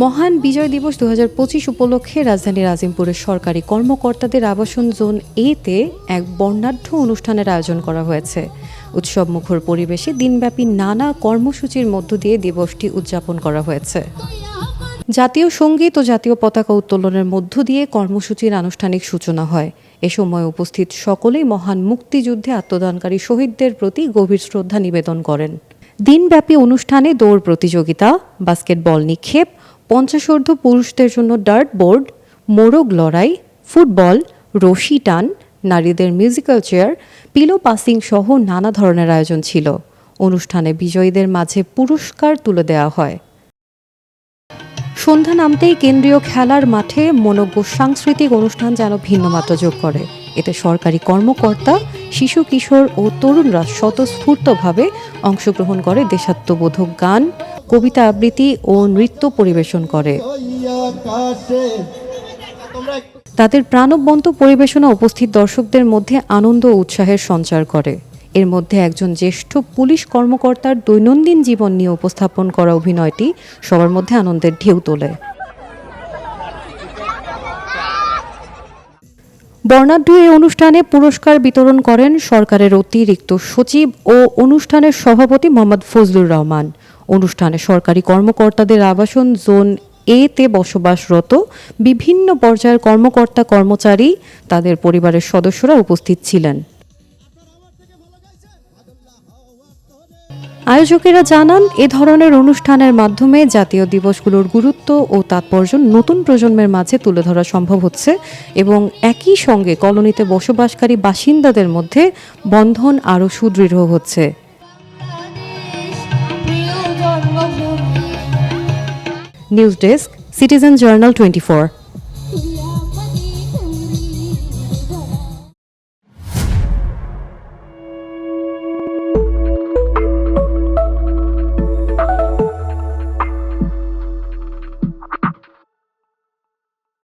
মহান বিজয় দিবস 2025 উপলক্ষে রাজধানীর আজিমপুরের সরকারি কর্মকর্তাদের আবাসন জোন এতে এক বর্ণাঢ্য অনুষ্ঠানের আয়োজন করা হয়েছে। উৎসবমুখর পরিবেশে দিনব্যাপী নানা কর্মসূচির মধ্য দিয়ে দিবসটি উদযাপন করা হয়েছে। জাতীয় সঙ্গীত ও জাতীয় পতাকা উত্তোলনের মধ্য দিয়ে কর্মসূচির আনুষ্ঠানিক সূচনা হয়। এ সময় উপস্থিত সকলেই মহান মুক্তিযুদ্ধে আত্মদানকারী শহীদদের প্রতি গভীর শ্রদ্ধা নিবেদন করেন। দিনব্যাপী অনুষ্ঠানে দৌড় প্রতিযোগিতা, বাস্কেটবল নিক্ষেপ, 50 পুরুষদের জন্য ডার্ট বোর্ড, মোরগ লড়াই, ফুটবল, রশি টান, নারীদের মিউজিক্যাল চেয়ার, পিলো পাসিং সহ নানা ধরনের আয়োজন ছিল। অনুষ্ঠানে বিজয়ীদের মাঝে পুরস্কার তুলে দেওয়া হয়। সন্ধ্যা নামতেই কেন্দ্রীয় খেলার মাঠে মনোজ্ঞ সাংস্কৃতিক অনুষ্ঠান যেন ভিন্নমাত্রা যোগ করে। এতে সরকারি কর্মকর্তা, শিশু কিশোর ও তরুণরা স্বতঃস্ফূর্তভাবে অংশগ্রহণ করে দেশাত্মবোধক গান, কবিতা আবৃত্তি ও নৃত্য পরিবেশন করে। তাদের প্রাণবন্ত পরিবেশনা উপস্থিত দর্শকদের মধ্যে আনন্দ ও উৎসাহের সঞ্চার করে। এর মধ্যে একজন জ্যেষ্ঠ পুলিশ কর্মকর্তার দৈনন্দিন জীবন নিয়ে উপস্থাপন করা অভিনয়টি সবার মধ্যে আনন্দের ঢেউ তোলে। বর্ণাঢ্য এই অনুষ্ঠানে পুরস্কার বিতরণ করেন সরকারের অতিরিক্ত সচিব ও অনুষ্ঠানের সভাপতি মোহাম্মদ ফজলুর রহমান। অনুষ্ঠানে সরকারি কর্মকর্তাদের আবাসন জোন এতে বসবাসরত বিভিন্ন পর্যায়ের কর্মকর্তা কর্মচারী, তাদের পরিবারের সদস্যরা উপস্থিত ছিলেন। আয়োজকেরা জানান, এ ধরনের অনুষ্ঠানের মাধ্যমে জাতীয় দিবসগুলোর গুরুত্ব ও তাৎপর্য নতুন প্রজন্মের মাঝে তুলে ধরা সম্ভব হচ্ছে এবং একই সঙ্গে কলোনিতে বসবাসকারী বাসিন্দাদের মধ্যে বন্ধন আরও সুদৃঢ় হচ্ছে। News desk, citizen journal 24।